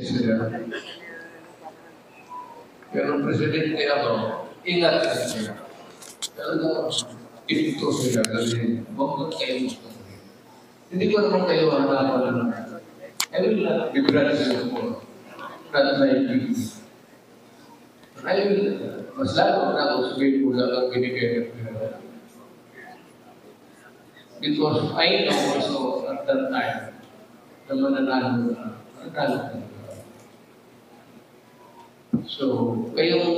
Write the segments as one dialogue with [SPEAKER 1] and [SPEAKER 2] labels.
[SPEAKER 1] sila. Pero ang presidente ako, ingat kasi sila. Talaga, ito sila kasi huwag kayo gusto. Hindi ko naman kayo hanapan na I will not be grateful for that my peace. I will, mas lalo na ako sabihin ko lang ang binigay ng because I know also at that time na mananalo na. So, kayong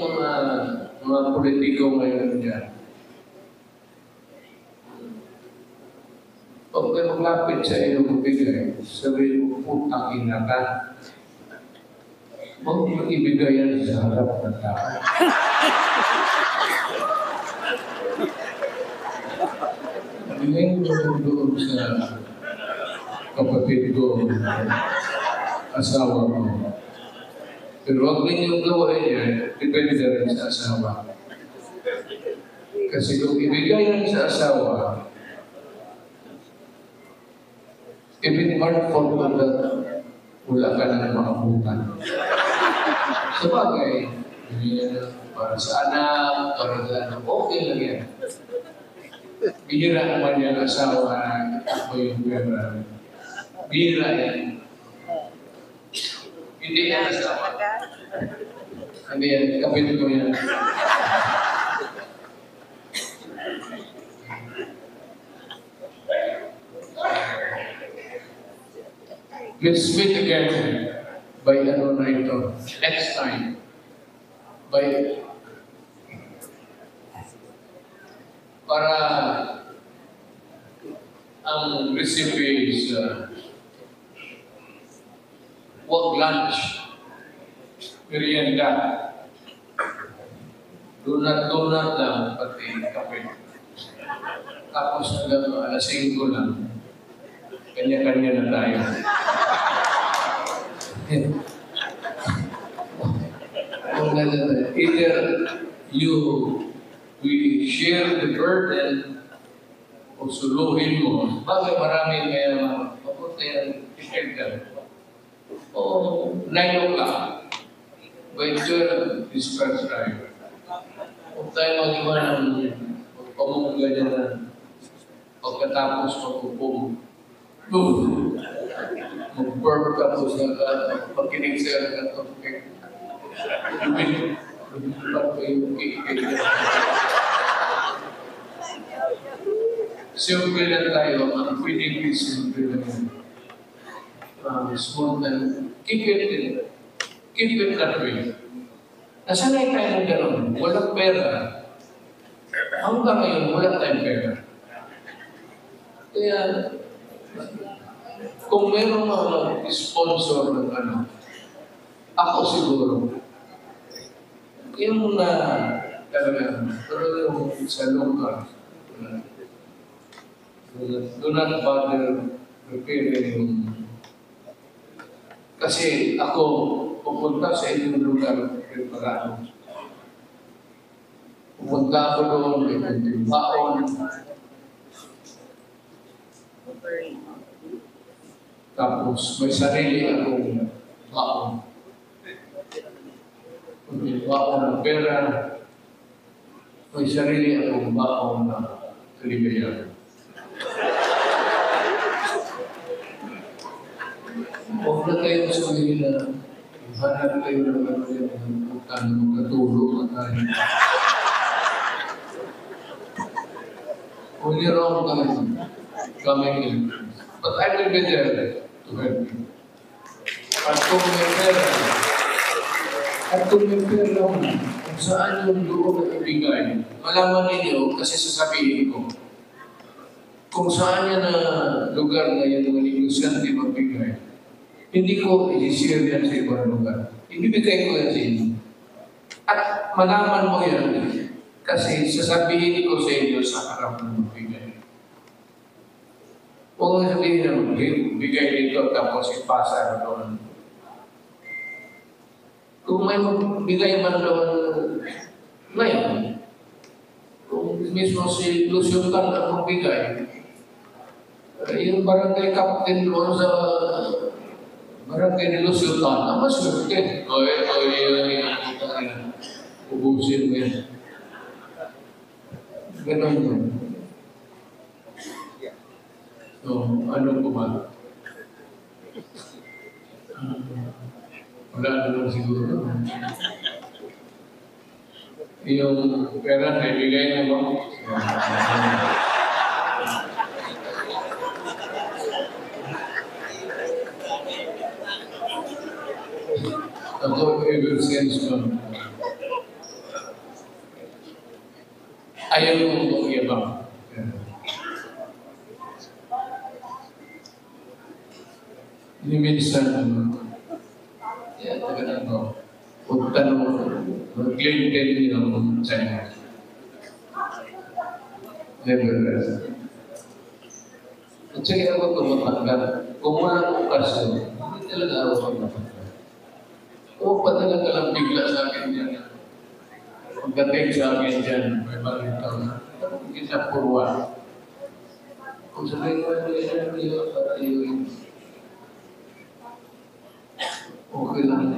[SPEAKER 1] mga politiko ngayon dyan, pag may maglapit sa iyong bigay, sabihin mo, putang ina ka. Huwag mo ibigay yan sa harap ng tao. Ibigay mo doon sa kapatid ko, asawa ko. Pero huwag ninyong gawain yan, depende rin sa asawa. Kasi kung ibigay yan sa asawa, even more for that, wala ka na makabutan. Sabagay, para sa anak, para sa anak, okay lang yan. Bihira naman yung asawa na ako yung pera. Bihira yan. Hindi yan asawa. Hindi yan, kapit ko yan. Let's meet again by ano na ito, next time. By para ang recipe is work lunch, merienda, donut lang, pati kape. Tapos hanggang alas 5 lang, kanya-kanya na tayo. Either we share the burden o suluhin mo. Bagay marami kaya mapunta yan, effective. O 9 o'clock, by 12, disperse tayo. Huwag tayo mag-iwa ng pamungga dyan na pagkatapos magpupong. Mag-burp ka po sa pagkinig sa katopik. Simple lang tayo, ang pwedeng simple lang. Small and keep it that way. Nasanay tayo ng gano'n, walang pera. Hanggang ngayon, wala tayong pera. Kaya, kung meron mga sponsor ng ano, ako siguro, yung na talaga, pero yung sa local, do not bother preparing. Kasi ako, pupunta sa inyong lugar, preparado. Pupunta ako doon, may baon. Tapos may sarili akong baon. May baon ng pera. May sarili akong baon na kaligayahan. Huwag na kayo sabihin na hanap kayo ng ano yung magkatulog at tayo. Only wrong coming in. But I will be there to help you. At kung may pera, kung saan yung doon na ibigay, malaman ninyo kasi sasabihin ko, kung saan yan na lugar na yan ng negosyante magbigay, hindi ko i-share yan sa ibang lugar. Ibibigay ko yan sa inyo. At malaman mo yan kasi sasabihin ko sa inyo sa harap ng magbigay. Huwag nga sabihin na magbigay dito tapos ipasa doon. Kung may magbigay man doon ngayon, kung mismo si Lucio Tan ang magbigay, yung barangay captain doon sa Barangay ni Lusutan, ang maswerte. Ubusin mo yan. Ganon yun. So, ano po ba? Wala na lang siguro. Yung pera, naibigay na mo. Ako, ever since ayaw mo mag-iabang. Hindi minsan, taga na ako, huwag tanong, mag-claim kayo niyo sa inyo. Never. At sige ako tumatanggap, kung walang okasyon, hindi talaga ako tumatanggap. O padala ka lang bigla sa akin dyan. Pagdating sa akin dyan, may balitaw na. Hindi sa purwa. Kung sabihin ko, okay lang.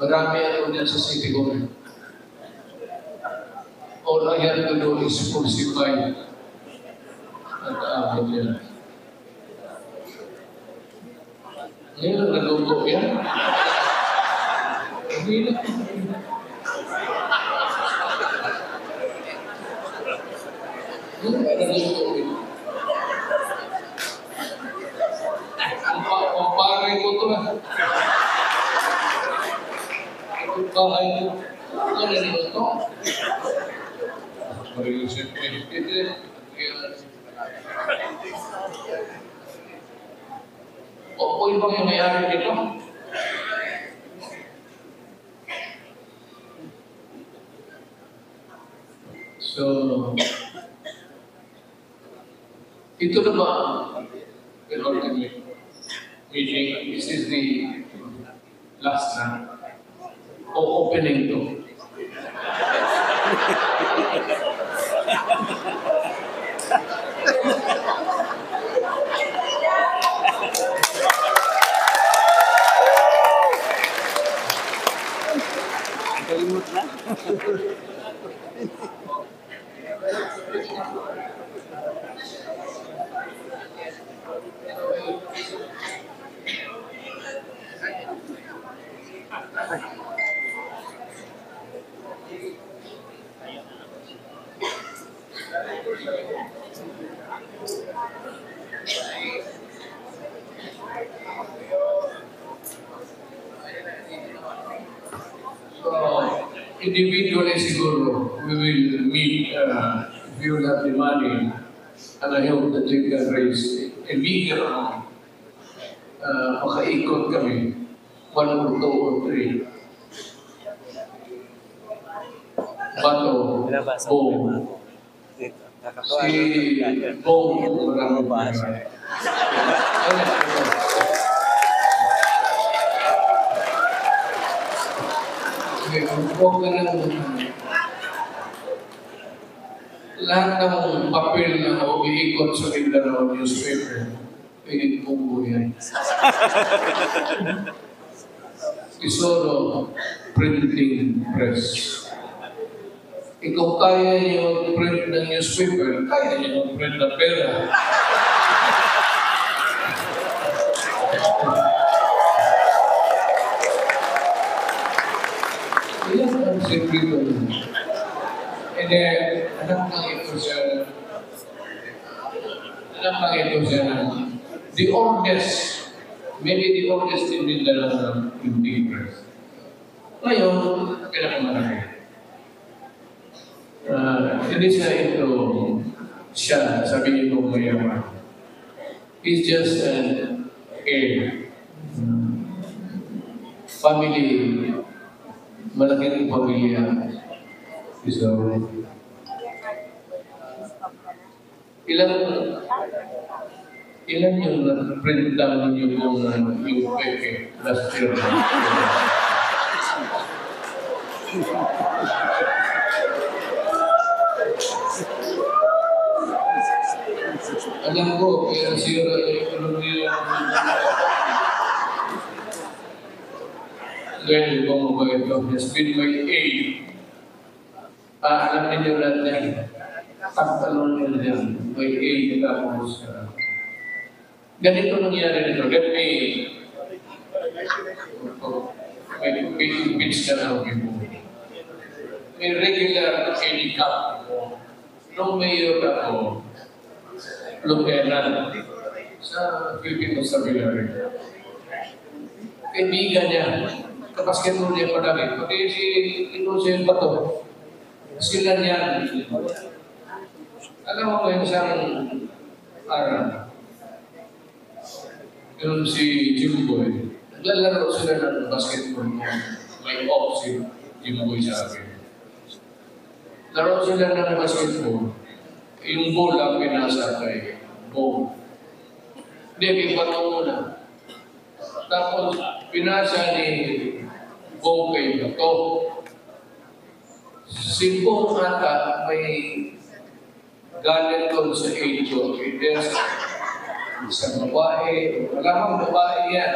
[SPEAKER 1] Marami ako dyan sa city ko. All I have to do is falsify at aabot yan. Ngayon ang naluto yan. Hindi na. Ang pare ko ito na. Ang bahay ko. Ano na ito? Mariusip ko ito. O ibang yung mayari dito? So, ito na ba, meeting, this is the last na, o opening to.
[SPEAKER 2] Kalimut na.
[SPEAKER 1] Individually siguro, we will meet if you have the money, and I hope that you can raise a bigger amount. Makaikot kami, 1 or 2 or 3. Bato, Bong. Si Bong, maraming bahasa. Huwag ka lang lahat ng papel na umiikot sa Mindanao newspaper, pwede po yan. Tesoro Printing Press. Ikaw kaya niyo print ng newspaper, kaya niyo print ng pera. Yan ang simple ko. And then, anak ng ito siya, the oldest, maybe the oldest in Mindanao printing press. Ngayon, pinakamalaki. Hindi siya ito, sabihin ko mayaman. He's just an heir. Family, malaking pamilya. So, ilan yung na-print down ninyo yung pepe last year? Alam ko, kaya sira yung ekonomiya. Well, kung mabait ko, has been my aid. Alam ninyo lahat yan. Pagtalon nyo yan. May aid tapos. Ganito nangyari nito. Let me pitch na lang mo. May regular handicap ako. Nung mayor ako, Lieutenant sa Philippine Constabulary. Kaibigan niya. Kapasket mo niya padami. Pati si Innocent Bato. Sila niya. Alam mo ba yung isang araw? Yung si Jimboy. Naglalaro sila ng basketball. May off si Jimboy sa akin. Laro sila ng basketball. Yung ball ang pinasa kay Bong. Hindi, Bato muna. Tapos, pinasa ni Bong kay Bato. Si Bong ata may galit doon sa age-o. There's isang babae. Wala kang babae yan.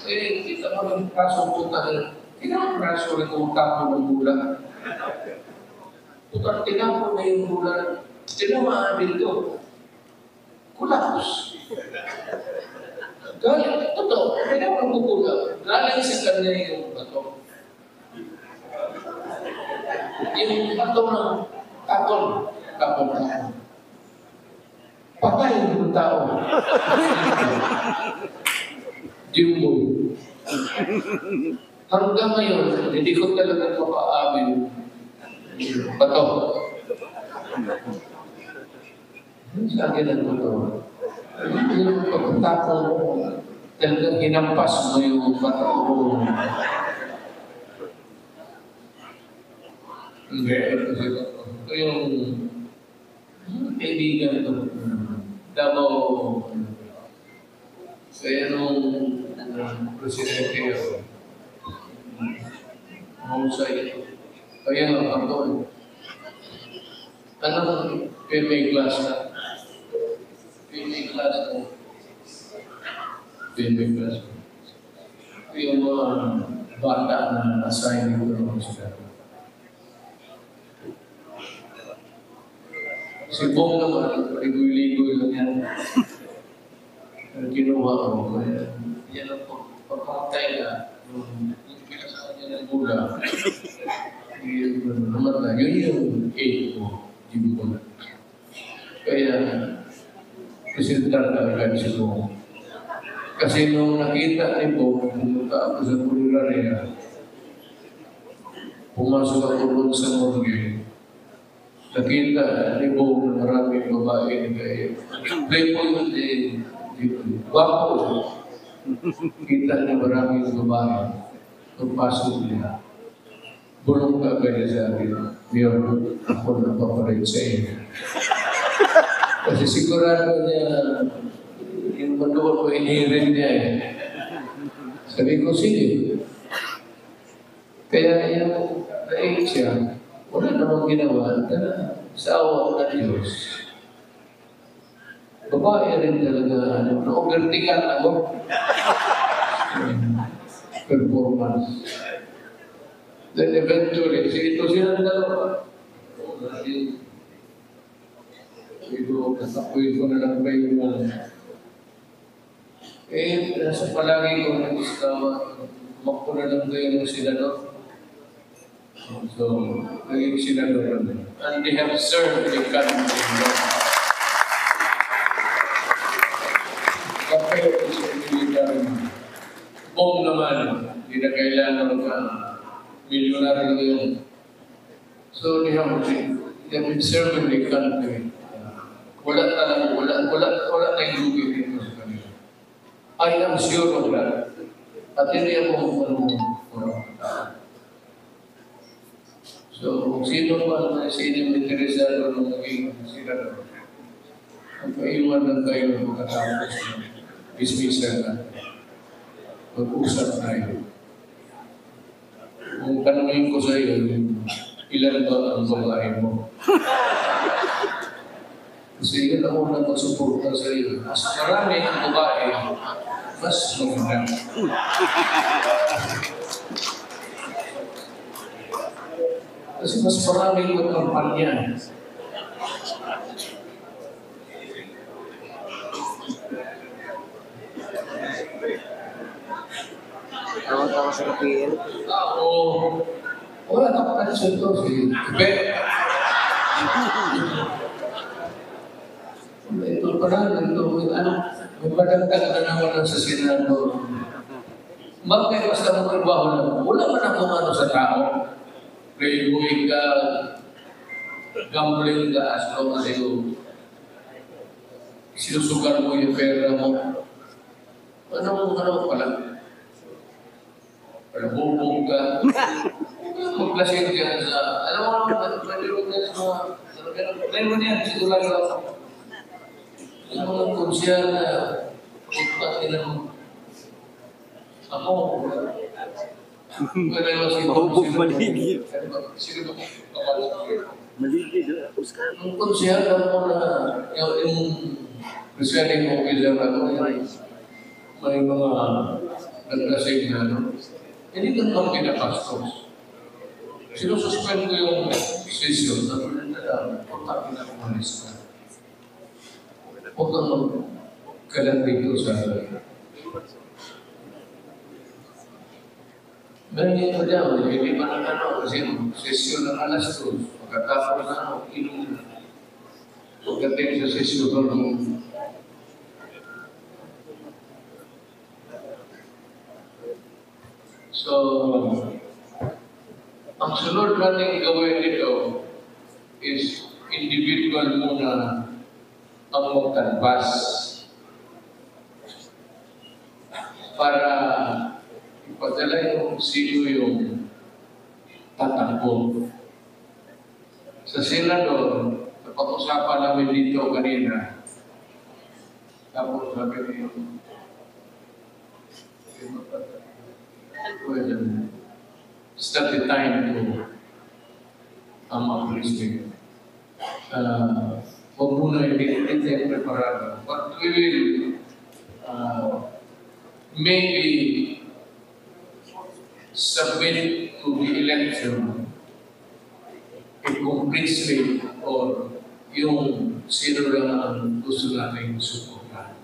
[SPEAKER 1] Kita mo ng kaso punta. Kinakaso rin utang mo ng bulan. Tutang tinapo na yung bulan. Tinamaan dito. Kulaps. Galing, totoo. Kaya naman kukulang. Galing sa kanya yung bato. Yung bato ng takon. Takon. Patay yung tao. Jimbo. Hanggang ngayon, hindi ko talaga mapaamin bato. Sa akin ang bato. Yung pagkatapon mo, talagang hinampas mo yung bato mo. Hindi, ito yung kaibigan ko. Davao. Kaya nung presidente ako, mahusay. Kaya ako, anong PMA class na? PMA class na. PMA class na. Yung mga bata na assign ko ng sila. Si Bong naman, ligoy-ligoy lang yan. Kinuha ko. Yan ang pagpapatay na. Yung pinasahan niya ng gula. Naman na, yun yung aid ko. Hindi ko na. Kaya, presentar na agad si Bong. Kasi nung nakita ni Bong, pumunta ako sa Puliraria, pumasok ako doon sa morgue. Nakita ni Bong na maraming babae na kayo. Playful din. Wapo. Kita niya maraming babae. Pagpasok niya. Bulong ka agad sa akin. Mayor, ako napapalit sa iyo. Kasi sigurado niya yung manuwa ko inirin niya eh. Sabi ko, sige. Kaya yung na-8 siya, wala namang ginawa sa awa ng Diyos. Babae rin talaga, na-overtikan ako. Performance. Then eventually, ito silang dalawa. Ito, katapuin ko na lang kayo mo. Nasa palagi ko ng iskawa, makpo na lang kayo ng senador. So, naging senador namin. And they have served the country. Kapag sa military, Bong naman, hindi na kailangan ka milyonaryo yun. So, they have been serving the country. Wala tayong lugi dito sa kanila. I am sure of that. At hindi ako so, kung sino pa na sino interesado ng maging senador, ang paiwan ng kayo ng pagkatapos ng dismissal na mag-usap tayo. Kung tanongin ko sa iyo, ilan ba ang babae mo? Kasi yun ang unang magsuporta sa iyo. Mas marami ang babae, mas maganda. Kasi mas maraming magkampanya.
[SPEAKER 2] Tama sa kapil.
[SPEAKER 1] Oo. Wala na pa siya ito. Ito pala, may padagdag na naman sa Senado. Bakit basta magtrabaho lang? Wala man akong ano sa tao. Playboy ka, gambling ka, as long as you sinusugar mo yung pera mo. Ano pala? Bubog ka. Maglasing ka sa... Alam mo naman, mayroon na sa mga... Mayroon yan, siguro lang ako. Yung mga konsyal na pagpat nila mo. Ako,
[SPEAKER 2] Mahubog maligid.
[SPEAKER 1] Sino ba kapal?
[SPEAKER 2] Maligid, Oscar.
[SPEAKER 1] Yung konsyal mo na yung presiding officer ako, may mga naglasing na ano. Hindi ka naman pinapastos. Sinususpend ko yung session na punta pinakamulis ka. Huwag kang magkalat dito sa... Ganyan ko dyan, hindi pa na ano, kasi session ng alas 2. Pagkatapos na ano, inom na. Pagdating sa session ng... So, ang sunod natin gawin dito is individual muna ang magkanvas para ipadala yung sino yung tatakbo. Sa Senador, napag-usapan namin dito kanina, tapos sabi niyo, well, it's not the time to uplift. Huwag muna hindi tayo preparado. But we will maybe submit to the election a complete slate or yung sino lang ang gusto natin suporta.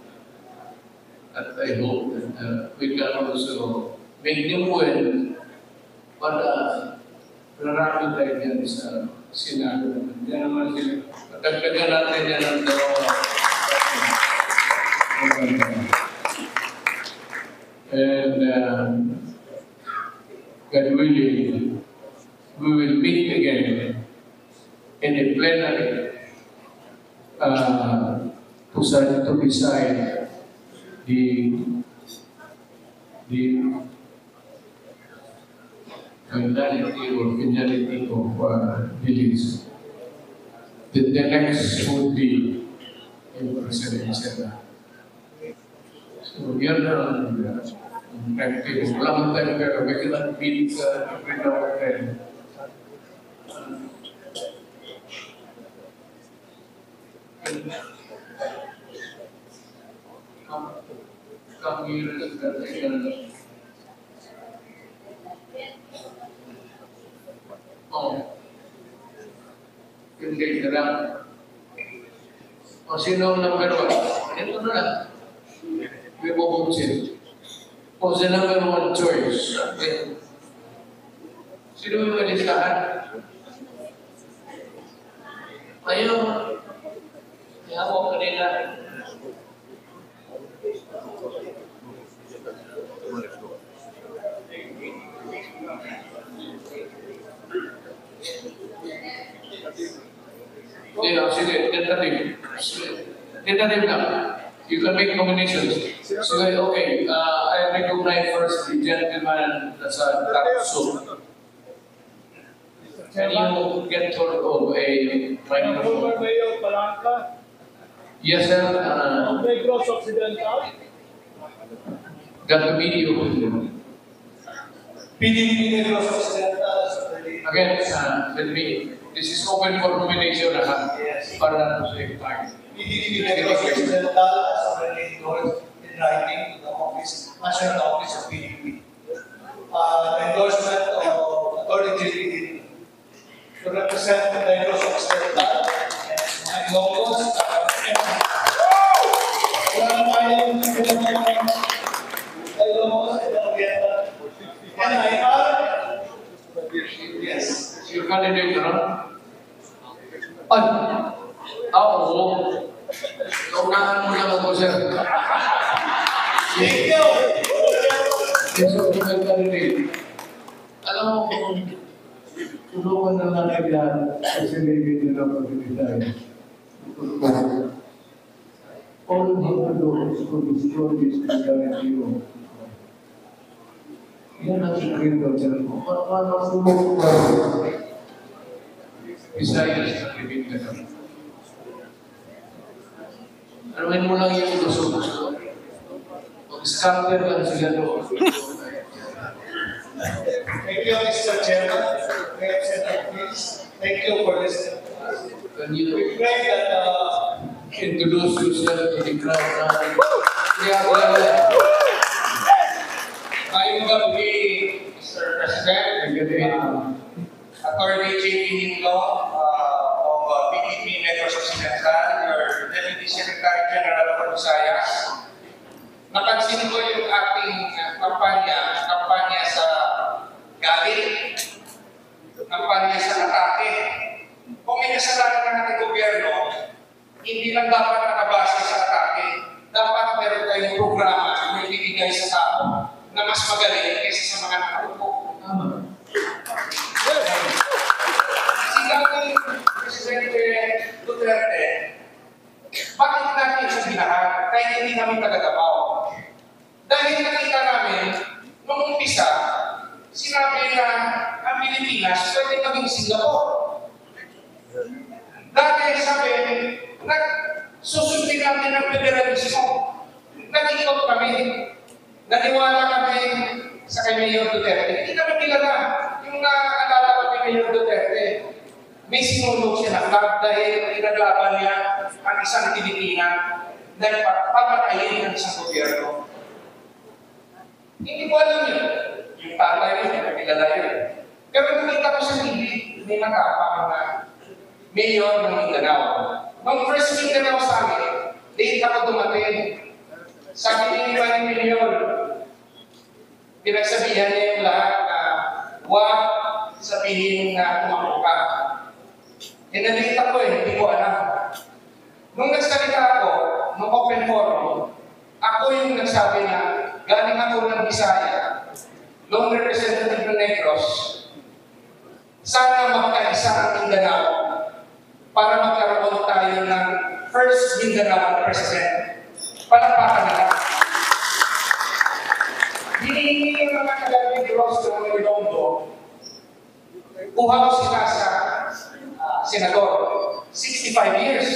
[SPEAKER 1] At I hope that we can also make them well para marami tayo dyan sa Senado. Yan naman sila. Matagdagan natin yan ang dalawa. And God willing, we will meet again in a plenary to decide the finality or finality of beliefs. The next would be in President Sena. So, yan ang practice. Wala man tayo pero may kinag-meet sa every now and then. Come here and hindi ka lang. O sino ang number 1? Ito na lang. We will vote. O sa number 1 choice. Sino yung malisahan? Ayaw. Ayaw ko kanila. Yeah, sige, tentative. Tentative lang. You can make nominations. So, okay, I recognize first the gentleman that's a top. Can you get hold of a microphone?
[SPEAKER 3] Mayor Palanca,
[SPEAKER 1] Yes, sir.
[SPEAKER 3] Negros Occidental,
[SPEAKER 1] Got the video.
[SPEAKER 3] PDP Negros Occidental.
[SPEAKER 1] Again, let me, this is open for nomination, para to save time.
[SPEAKER 3] PDP Negros Occidental has already endorsed in writing to the office, National Office of PDP. Endorsement of Attorney J.P. to represent the Negros Occidental and my locals. Yes.
[SPEAKER 1] Your candidate, no? Ay! Oo. Naunahan mo lang ako, sir.
[SPEAKER 3] Thank you.
[SPEAKER 1] Yes, sir, your candidate. Alam mo kung tulungan na natin yan kasi may video na pag-ibigay. All you have to do is to destroy this mentality of yan ang agriculture mo. Masulong ko Visayas na living ka kami. Anuhin mo lang yung gusto-gusto. Mag-scatter lang sila doon.
[SPEAKER 3] Thank you, Mr. Chairman. Please. Thank you for listening.
[SPEAKER 1] Can you
[SPEAKER 3] We pray that
[SPEAKER 1] introduce yourself to the crowd na
[SPEAKER 4] Ngayong gabi, Mr. President, Attorney J.P. Hinlo of PDP Negros Occidental, your Deputy Secretary General for Visayas. Napansin ko yung ating kampanya sa galit, kampanya sa atake. Kung may kasalanan ng ating gobyerno, hindi lang dapat nakabase sa atake. Dapat meron tayong programa na ibibigay sa tao na mas magaling kaysa sa mga nakaupo. Sigaw ng Presidente Duterte, bakit natin sa binahan kahit hindi namin taga-Davao? Dahil nakita namin, nung umpisa, sinabi na ang Pilipinas pwede maging Singapore. Dati sabi, susundin natin ang federalismo. Nag-ikot kami. Naniwala kami sa kay Mayor Duterte. Hindi naman kilala. Yung naalala ko kay Mayor Duterte, may sinulog siya na flag dahil pinaglaban niya ang isang Pilipina na papatayin ng isang gobyerno. Hindi ko alam yun. Yung tatay mo, hindi kilala yun. Pero nakita ko sa TV, may nakapang na Mayor ng Mindanao. Nung first Mindanao sa amin, late ako dumating. Sabi ni Manny Mayor, pinagsabihan niya yung lahat na huwag sabihin na tumakbo ka. Inalita ko hindi ko alam. Nung nagsalita ako, nung open forum, ako yung nagsabi na galing ako ng Bisaya, long representative ng Negros, sana magkaisa ang Mindanao para magkaroon tayo ng first Mindanao president. Palapakan na lang. Hinihingi yung mga taga-Negros ng mga Ilondo, uhaw sila sa senador. 65 years,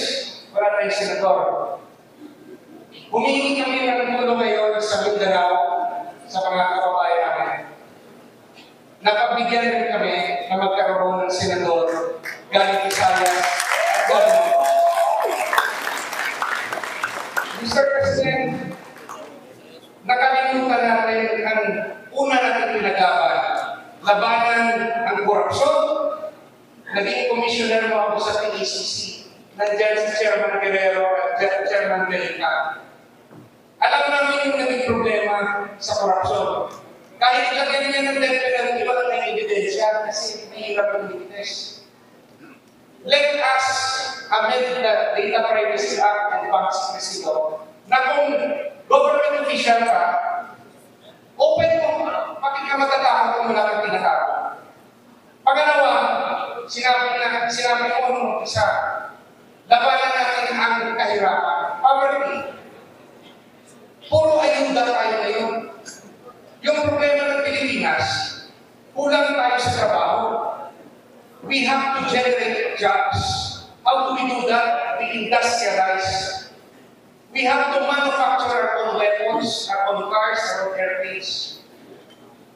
[SPEAKER 4] wala tayong senador. Humingi kami ng tulong ngayon sa Mindanao, sa mga kababayan namin. Napagbigyan rin kami na magkaroon ng senador galing Visayas at galing. Mr. President, nakalimutan natin ang una natin pinagawa. Labanan ang korupsyon. Naging commissioner mo ako sa PACC. Nandiyan si Chairman Guerrero at Chairman Belica. Alam namin yung naging problema sa korupsyon. Kahit lagyan niya ng death penalty, wala tayong ebidensya kasi mahirap ang witness. Let us amend the Data Privacy Act and Bank Secrecy Law na kung government official ka, open mo, bakit ka matatakot kung wala kang tinatawag? Pangalawa, sinabi ko nung isa, labanan natin ang kahirapan, poverty. Puro ayuda tayo ngayon. Yung problema ng Pilipinas, kulang tayo sa trabaho. We have to generate jobs. How do we do that? We industrialize. We have to manufacture our own weapons, our own cars, our own airplanes.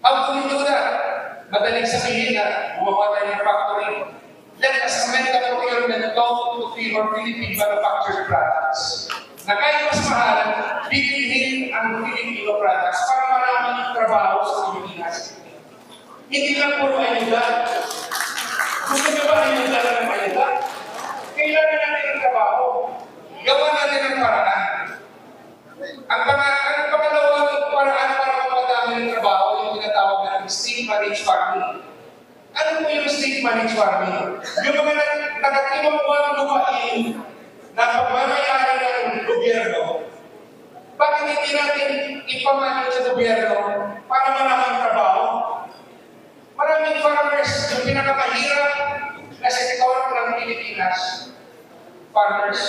[SPEAKER 4] How do we do that? Madaling sabihin na gumawa tayo ng factory. let us amend the procurement law to favor Philippine manufactured products. Na kahit mas mahal, bibilihin ang Filipino products para maraming trabaho sa Pilipinas. Hindi lang puro ayuda. Gusto nyo ba ayuda lang ng ayuda? Kailangan natin ang trabaho. Gawa natin ang paraan. Ang pangalawang paraan para mapadami ng trabaho yung tinatawag natin state managed farming. Ano po yung state managed farming? Yung mga nagatiwang lupain na pagmamayari ng gobyerno, bakit hindi natin ipamanage sa gobyerno para maraming trabaho? Maraming farmers, yung pinakamahirap na sektor ng Pilipinas, farmers.